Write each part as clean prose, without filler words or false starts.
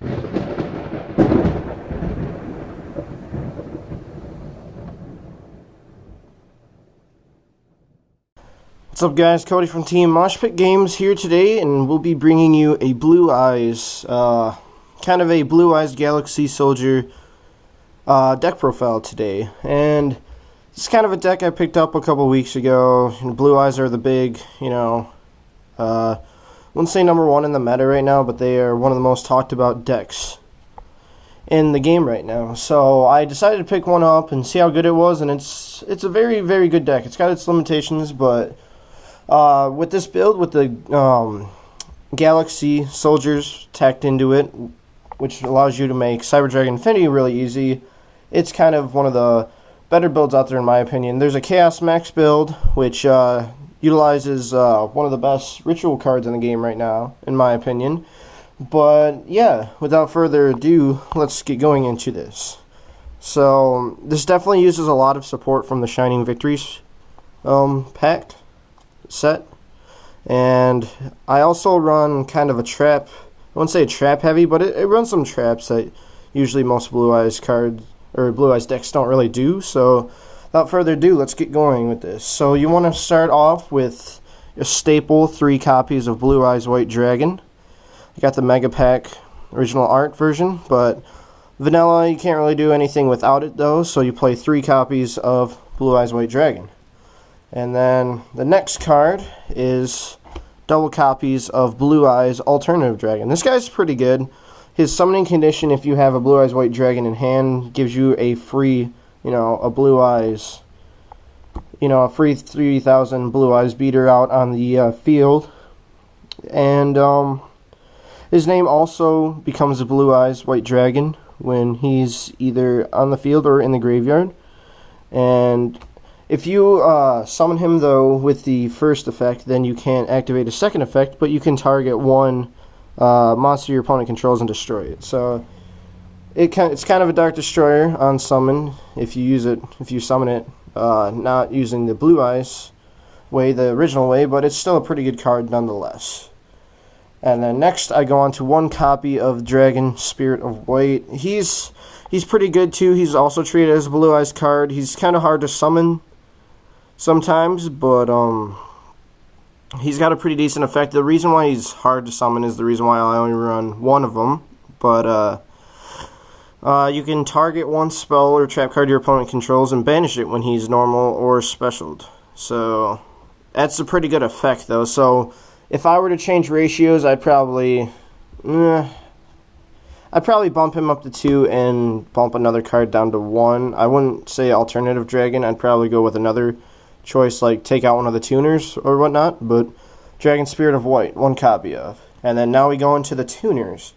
What's up, guys? Cody from Team Mosh Pit Games here today, and we'll be bringing you a Blue Eyes, kind of a Blue Eyes Galaxy Soldier deck profile today. And it's kind of a deck I picked up a couple weeks ago. Blue Eyes are the big, I wouldn't say number one in the meta right now, but they are one of the most talked about decks in the game right now. So I decided to pick one up and see how good it was, and it's a very, very good deck. It's got its limitations, but with this build, with the Galaxy Soldiers tacked into it, which allows you to make Cyber Dragon Infinity really easy, it's kind of one of the better builds out there in my opinion. There's a Chaos Max build, which utilizes one of the best ritual cards in the game right now, in my opinion. But yeah, without further ado, let's get going into this. So this definitely uses a lot of support from the Shining Victories pack set, and I also run kind of a trap. I wouldn't say a trap heavy, but it runs some traps that usually most Blue Eyes cards or Blue Eyes decks don't really do. So without further ado, let's get going with this. So you want to start off with a staple 3 copies of Blue Eyes White Dragon. You got the Mega Pack original art version, but vanilla, you can't really do anything without it though, so you play 3 copies of Blue Eyes White Dragon. And then the next card is double copies of Blue Eyes Alternative Dragon. This guy's pretty good. His summoning condition, if you have a Blue Eyes White Dragon in hand, gives you a free, a Blue Eyes, a free 3,000 Blue Eyes beater out on the field. And his name also becomes a Blue Eyes White Dragon when he's either on the field or in the graveyard. And if you summon him, though, with the first effect, then you can't activate a second effect, but you can target one monster your opponent controls and destroy it. So it's kind of a Dark Destroyer on summon if you summon it not using the Blue Eyes way, the original way, but it's still a pretty good card nonetheless. And then next I go on to 1 copy of Dragon Spirit of White. He's pretty good too. He's also treated as a Blue Eyes card. He's kind of hard to summon sometimes, but he's got a pretty decent effect. The reason why he's hard to summon is the reason why I only run 1 of them. But you can target 1 spell or trap card your opponent controls and banish it when he's normal or specialed. So that's a pretty good effect though. So if I were to change ratios, I'd probably bump him up to 2 and bump another card down to 1. I wouldn't say Alternative Dragon. I'd probably go with another choice, like take out one of the tuners or whatnot, but Dragon Spirit of White, 1 copy of. And then now we go into the tuners,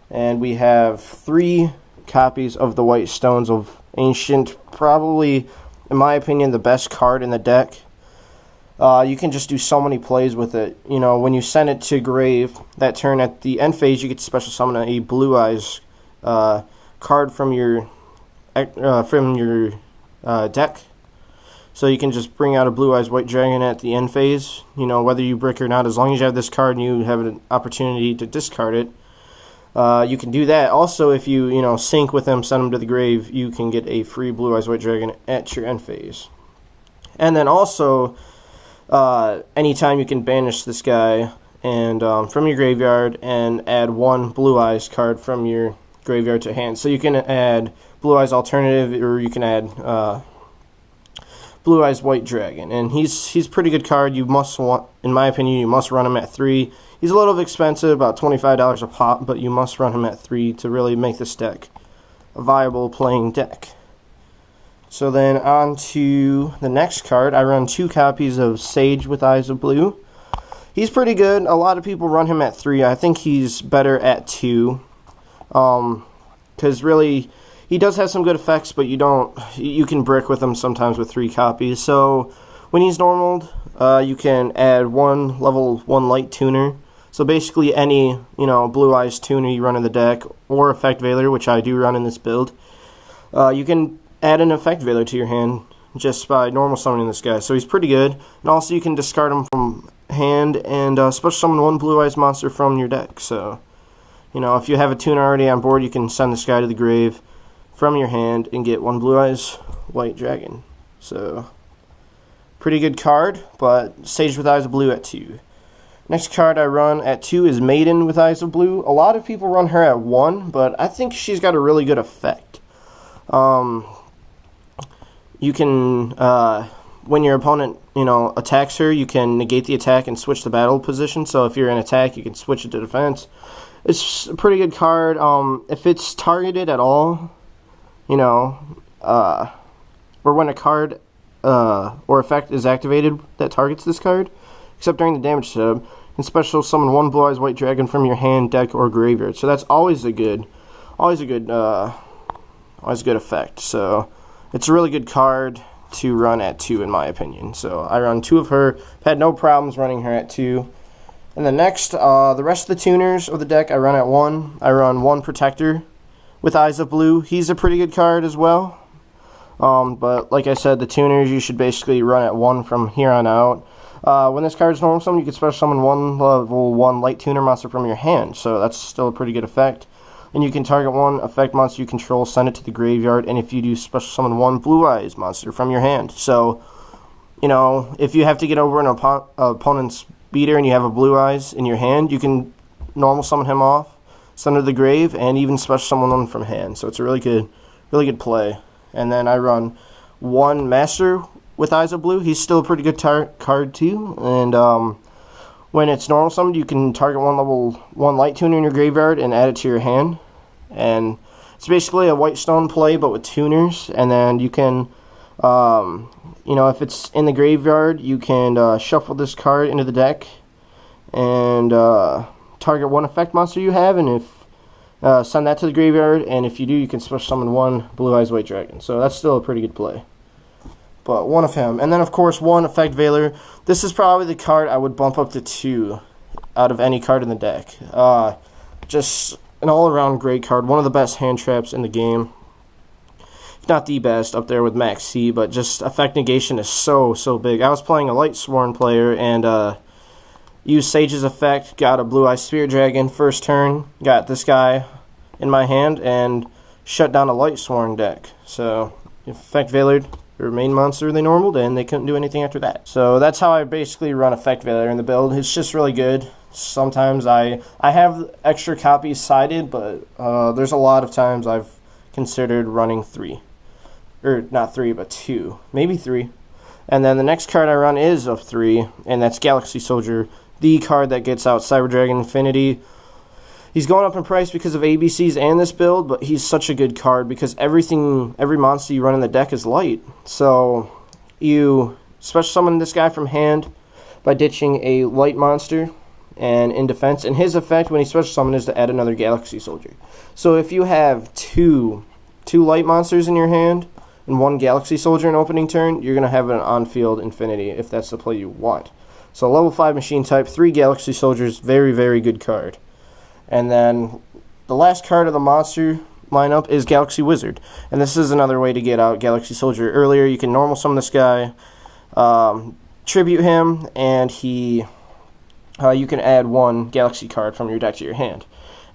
and we have 3 copies of the White Stones of Ancient, probably, in my opinion, the best card in the deck. You can just do so many plays with it. When you send it to grave, that turn at the end phase, you get to special summon a Blue Eyes card from your deck. So you can just bring out a Blue Eyes White Dragon at the end phase, whether you brick or not. As long as you have this card and you have an opportunity to discard it, you can do that. Also, if you, sync with them, send them to the grave, you can get a free Blue Eyes White Dragon at your end phase. And then also, anytime you can banish this guy and from your graveyard and add 1 Blue Eyes card from your graveyard to hand. So you can add Blue Eyes Alternative, or you can add Blue Eyes White Dragon, and he's pretty good card. You must in my opinion, you must run him at 3. He's a little expensive, about $25 a pop, but you must run him at 3 to really make this deck a viable playing deck. So then on to the next card. I run 2 copies of Sage with Eyes of Blue. He's pretty good. A lot of people run him at 3. I think he's better at 2, because really, he does have some good effects, but you can brick with him sometimes with 3 copies. So when he's normaled, you can add 1 level 1 light tuner. So basically any, Blue Eyes tuner you run in the deck, or Effect Veiler, which I do run in this build, you can add an Effect Veiler to your hand just by normal summoning this guy. So he's pretty good. And also you can discard him from hand and special summon 1 Blue Eyes monster from your deck. So You know, if you have a tuner already on board, you can send this guy to the grave from your hand and get one Blue Eyes White Dragon. So, pretty good card, but Sage with Eyes of Blue at 2. Next card I run at 2 is Maiden with Eyes of Blue. A lot of people run her at 1, but I think she's got a really good effect. You can, when your opponent, attacks her, you can negate the attack and switch the battle position. So if you're in attack, you can switch it to defense. It's a pretty good card. If it's targeted at all, or when a card or effect is activated that targets this card, except during the damage setup, and special summon one Blue Eyes White Dragon from your hand, deck, or graveyard. So that's always a good effect. So it's a really good card to run at 2 in my opinion. So I run 2 of her. Had no problems running her at 2. And then next, the rest of the tuners of the deck I run at 1. I run 1 Protector with Eyes of Blue. He's a pretty good card as well. But like I said, the tuners you should basically run at 1 from here on out. When this card is normal summon, you can special summon 1 level 1 light tuner monster from your hand. So that's still a pretty good effect. And you can target 1 effect monster you control, send it to the graveyard, and if you do, special summon 1 Blue Eyes monster from your hand. So, if you have to get over an opponent's beater and you have a Blue Eyes in your hand, you can normal summon him off, send him to the grave, and even special summon 1 from hand. So it's a really good play. And then I run 1 Master with Eyes of Blue. He's still a pretty good card too. And when it's normal summoned, you can target 1 level 1 light tuner in your graveyard and add it to your hand. And it's basically a white stone play, but with tuners. And then you can, if it's in the graveyard, you can shuffle this card into the deck and target 1 effect monster you have, and if send that to the graveyard. And if you do, you can special summon 1 Blue Eyes White Dragon. So that's still a pretty good play. But 1 of him. And then, of course, 1 Effect Veiler. This is probably the card I would bump up to 2 out of any card in the deck. Just an all-around great card. One of the best hand traps in the game. If not the best, up there with Max C. But just effect negation is so big. I was playing a Light Sworn player and used Sage's effect. Got a Blue Eye Spirit Dragon first turn. Got this guy in my hand and shut down a Light Sworn deck. So, Effect Veilered their main monster they normaled, and they couldn't do anything after that. So that's how I basically run Effect Veiler in the build. It's just really good. Sometimes I have extra copies sided, but there's a lot of times I've considered running 3. Or not 3, but 2. Maybe 3. And then the next card I run is of 3, and that's Galaxy Soldier, the card that gets out Cyber Dragon Infinity. He's going up in price because of ABCs and this build, but he's such a good card because every monster you run in the deck is light. So you special summon this guy from hand by ditching a light monster and in defense. And his effect when he special summons is to add another Galaxy Soldier. So if you have two light monsters in your hand and 1 Galaxy Soldier in opening turn, you're going to have an on-field Infinity if that's the play you want. So level 5 machine type, 3 Galaxy Soldiers, very good card. And then the last card of the monster lineup is Galaxy Wizard. And this is another way to get out Galaxy Soldier earlier. You can normal summon this guy, tribute him, and you can add 1 Galaxy card from your deck to your hand.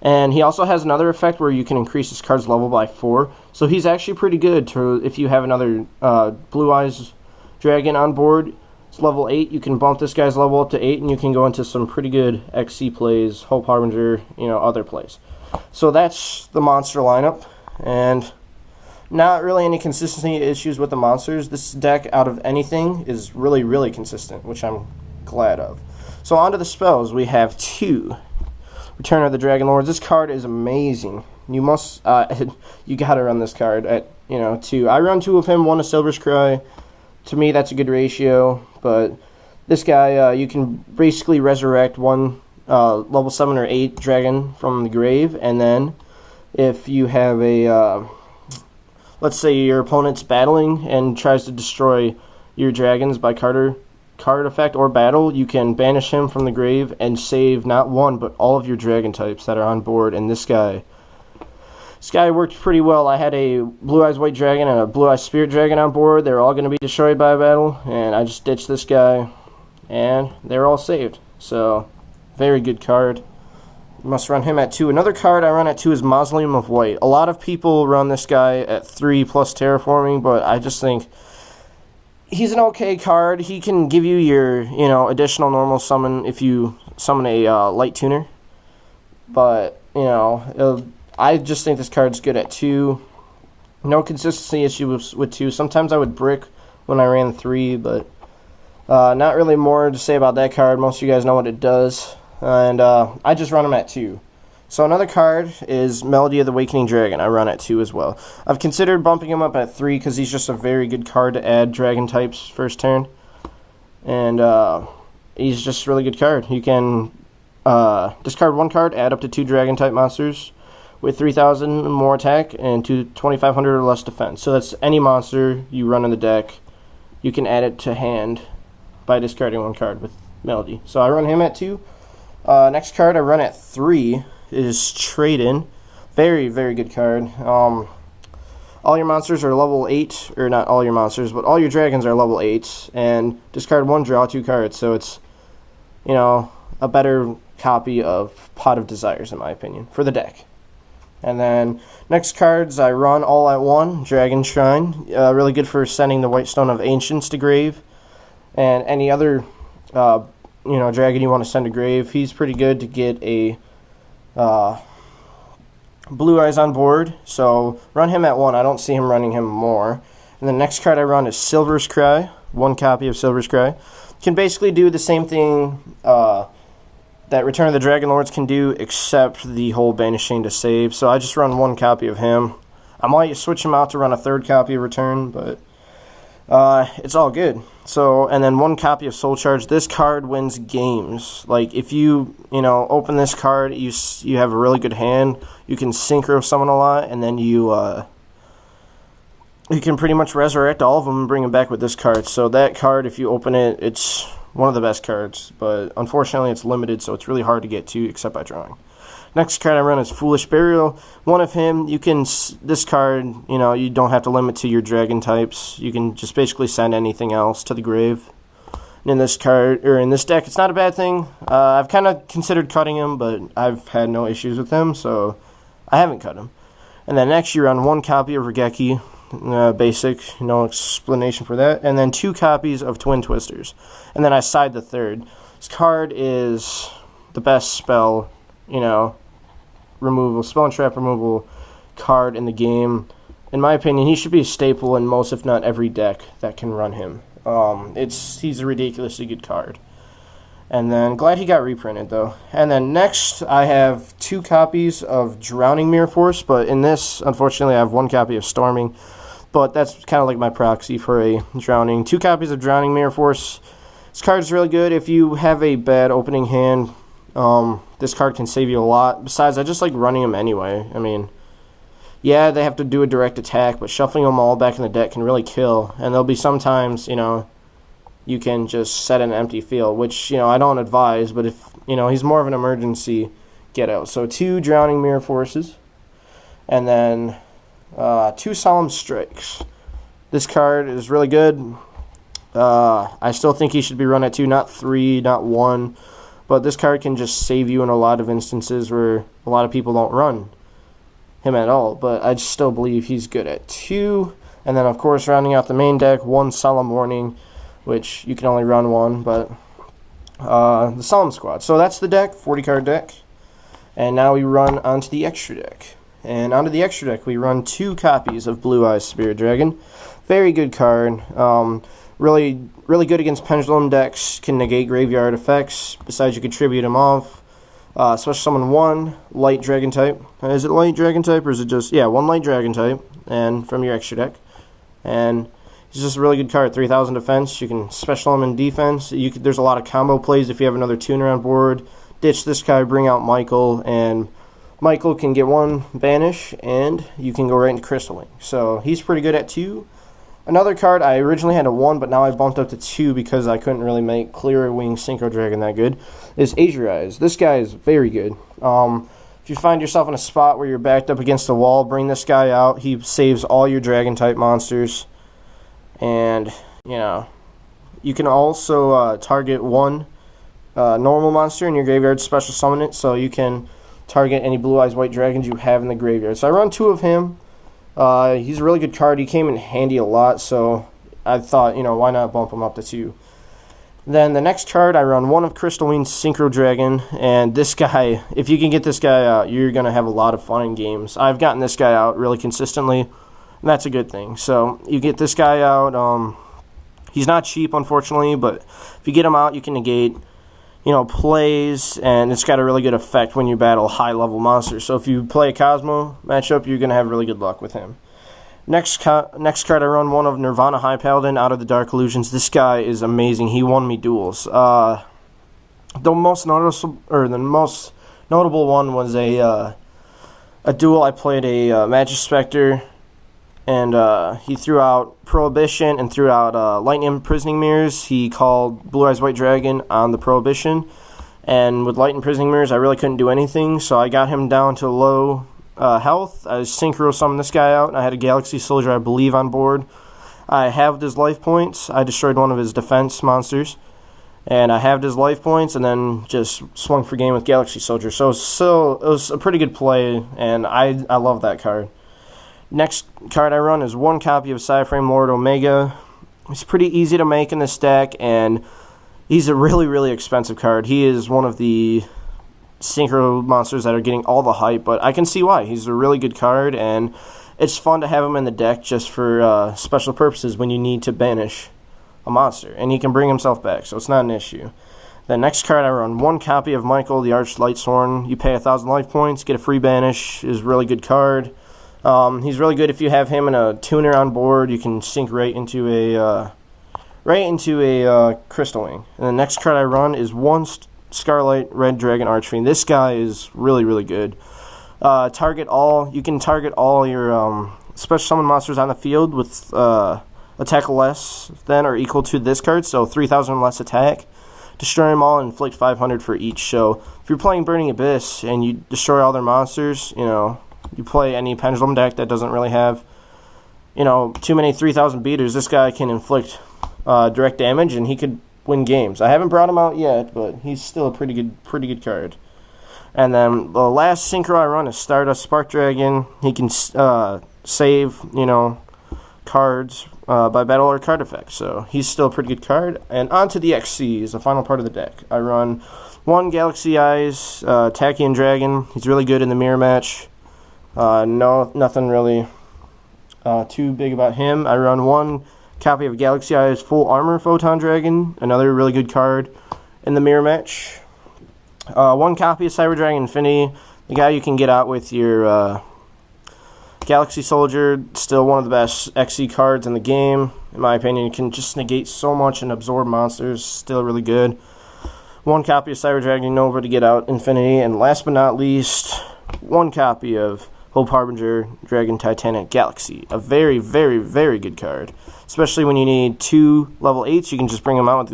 And he also has another effect where you can increase his card's level by 4. So he's actually pretty good if you have another Blue Eyes Dragon on board. It's level 8. You can bump this guy's level up to 8, and you can go into some pretty good XC plays, Hope Harbinger, other plays. So that's the monster lineup, and not really any consistency issues with the monsters. This deck, out of anything, is really consistent, which I'm glad of. So on to the spells. We have 2 Return of the Dragon Lords. This card is amazing. You must, you gotta run this card at 2. I run 2 of him, 1 a Silver's Cry. To me, that's a good ratio, but this guy, you can basically resurrect 1 level 7 or 8 dragon from the grave, and then if you have a, let's say your opponent's battling and tries to destroy your dragons by card effect or battle, you can banish him from the grave and save not 1, but all of your dragon types that are on board, and this guy worked pretty well. I had a Blue Eyes White Dragon and a Blue Eyes Spirit Dragon on board. They're all going to be destroyed by a battle, and I just ditched this guy, and they're all saved. So, very good card. You must run him at 2. Another card I run at 2 is Mausoleum of White. A lot of people run this guy at 3 plus Terraforming, but I just think he's an okay card. He can give you your, additional normal summon if you summon a Light Tuner. But, I just think this card's good at 2. No consistency issue with 2. Sometimes I would brick when I ran 3, but not really more to say about that card. Most of you guys know what it does. And I just run him at 2. So another card is Melody of the Awakening Dragon. I run at 2 as well. I've considered bumping him up at 3 because he's just a very good card to add dragon types first turn. And he's just a really good card. You can discard 1 card, add up to 2 dragon type monsters with 3,000 more attack and 2,500 or less defense. So that's any monster you run in the deck. You can add it to hand by discarding 1 card with Melody. So I run him at 2. Next card I run at 3 is Trade-In. Very, very good card. All your monsters are level 8, or not all your monsters, but all your dragons are level 8, and discard 1, draw 2 cards. So it's, a better copy of Pot of Desires, in my opinion, for the deck. And then next cards I run all at 1, Dragon Shrine. Really good for sending the White Stone of Ancients to grave, and any other dragon you want to send to grave. He's pretty good to get a Blue Eyes on board, so run him at 1. I don't see him running him more. And the next card I run is Silver's Cry. 1 copy of Silver's Cry. Can basically do the same thing that Return of the Dragon Lords can do, except the whole Banishing to save. So I just run 1 copy of him. I might switch him out to run a 3rd copy of Return, but it's all good. So, and then 1 copy of Soul Charge. This card wins games. Like, if you, open this card, you have a really good hand. You can synchro summon a lot, and then you can pretty much resurrect all of them and bring them back with this card. So that card, if you open it, it's one of the best cards. But unfortunately, it's limited, so it's really hard to get to, except by drawing. Next card I run is Foolish Burial. 1 of him, you can, this card, you don't have to limit to your dragon types. You can just basically send anything else to the grave. And in this card, or in this deck, it's not a bad thing. I've kind of considered cutting him, but I've had no issues with him, so I haven't cut him. And then next you run 1 copy of Regeki. Basic, no explanation for that. And then 2 copies of Twin Twisters. And then I side the 3rd. This card is the best spell, removal, spell and trap removal card in the game. In my opinion, he should be a staple in most, if not every deck that can run him. He's a ridiculously good card. And then, glad he got reprinted, though. And then next, I have 2 copies of Drowning Mirror Force, but in this, unfortunately, I have 1 copy of Storming. But that's kind of like my proxy for a Drowning. 2 copies of Drowning Mirror Force. This card is really good. If you have a bad opening hand, this card can save you a lot. Besides, I just like running them anyway. I mean, yeah, they have to do a direct attack, but shuffling them all back in the deck can really kill. And there'll be sometimes, you can just set an empty field, which, I don't advise, but if, he's more of an emergency get out. So 2 Drowning Mirror Forces, and then 2 Solemn Strikes. This card is really good. I still think he should be run at 2, not 3, not 1, but this card can just save you in a lot of instances where a lot of people don't run him at all, but I still believe he's good at 2. And then, of course, rounding out the main deck, 1 Solemn Warning, which you can only run 1, but the Solemn Squad. So that's the deck, 40-card deck. And now we run onto the extra deck. And onto the extra deck, we run 2 copies of Blue Eyes Spirit Dragon. Very good card. Really good against Pendulum decks. Can negate graveyard effects. Besides, you can tribute him off. Special summon 1 Light Dragon type. Is it Light Dragon type, or is it just... Yeah, 1 Light Dragon type. And from your extra deck. And he's just a really good card. 3,000 defense. You can special him in defense. There's a lot of combo plays if you have another tuner on board. Ditch this guy, bring out Michael, and Michael can get 1 banish, and you can go right into Crystal Link. So he's pretty good at 2. Another card, I originally had a 1, but now I bumped up to 2 because I couldn't really make Clear Wing Synchro Dragon that good, is Azure Eyes. This guy is very good. If you find yourself in a spot where you're backed up against the wall, bring this guy out. He saves all your Dragon-type monsters. And, you can also target 1 normal monster in your graveyard, special summon it, so you can target any Blue Eyes White Dragons you have in the graveyard. So I run 2 of him. He's a really good card. He came in handy a lot, so I thought, why not bump him up to 2. Then the next card, I run 1 of Crystalline's Synchro Dragon, and this guy, if you can get this guy out, you're going to have a lot of fun in games. I've gotten this guy out really consistently, and that's a good thing. So you get this guy out. He's not cheap, unfortunately, but if you get him out, you can negate, plays, and it's got a really good effect when you battle high-level monsters. So if you play a Cosmo matchup, you're going to have really good luck with him. Next card, I run 1 of Nirvana High Paladin out of the Dark Illusions. This guy is amazing. He won me duels. The most notable one was a duel. I played a Magic Spectre, and he threw out Prohibition and threw out Lightning Imprisoning Mirrors. He called Blue Eyes White Dragon on the Prohibition, and with Light Imprisoning Mirrors, I really couldn't do anything, so I got him down to low health. I synchro summoned this guy out, and I had a Galaxy Soldier, I believe, on board. I halved his life points. I destroyed one of his defense monsters, and I halved his life points, and then just swung for game with Galaxy Soldier. So it was a pretty good play, and I love that card. Next card I run is 1 copy of Cyframe Lord Omega. He's pretty easy to make in this deck, and he's a really, really expensive card. He is one of the synchro monsters that are getting all the hype, but I can see why. He's a really good card, and it's fun to have him in the deck just for special purposes when you need to banish a monster, and he can bring himself back, so it's not an issue. The next card I run 1 copy of Michael the Arch Lightsworn. You pay 1,000 life points, get a free banish. Is a really good card. He's really good if you have him and a tuner on board. You can sync right into a Crystal Wing. And the next card I run is 1 Scarlet Red Dragon Archfiend. This guy is really, really good. You can target all your special summon monsters on the field with attack less than or equal to this card, so 3,000 less attack. Destroy them all and inflict 500 for each. So if you're playing Burning Abyss and you destroy all their monsters, you play any Pendulum deck that doesn't really have, too many 3,000 beaters, this guy can inflict direct damage, and he could win games. I haven't brought him out yet, but he's still a pretty good card. And then the last synchro I run is Stardust Spark Dragon. He can save, cards by battle or card effects, so he's still a pretty good card. And on to the XC is the final part of the deck. I run 1 Galaxy Eyes Tachyon Dragon. He's really good in the mirror match. Nothing really too big about him. I run 1 copy of Galaxy Eyes Full Armor Photon Dragon, another really good card in the mirror match. 1 copy of Cyber Dragon Infinity, the guy you can get out with your Galaxy Soldier, still one of the best XC cards in the game, in my opinion. You can just negate so much and absorb monsters, still really good. 1 copy of Cyber Dragon Nova to get out Infinity, and last but not least, 1 copy of Hope Harbinger Dragon Titanic Galaxy. A very, very, very good card. Especially when you need 2 level 8s, you can just bring them out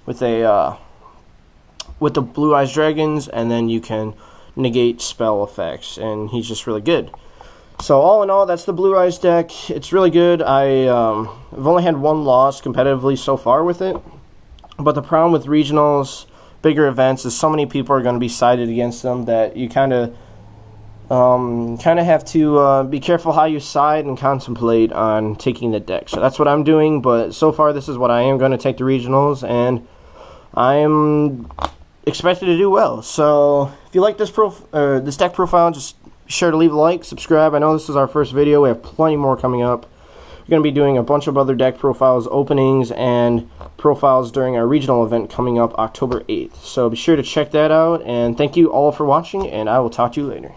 with the Blue Eyes Dragons, and then you can negate spell effects, and he's just really good. So all in all, that's the Blue Eyes deck. It's really good. I've only had 1 loss competitively so far with it, but the problem with regionals, bigger events, is so many people are going to be sided against them that you kind of have to be careful how you side and contemplate on taking the deck. So that's what I'm doing, but so far this is what I am going to take to regionals, and I am expected to do well. So if you like this deck profile, just be sure to leave a like, subscribe. I know this is our first video. We have plenty more coming up. We're going to be doing a bunch of other deck profiles, openings, and profiles during our regional event coming up October 8th. So be sure to check that out, and thank you all for watching, and I will talk to you later.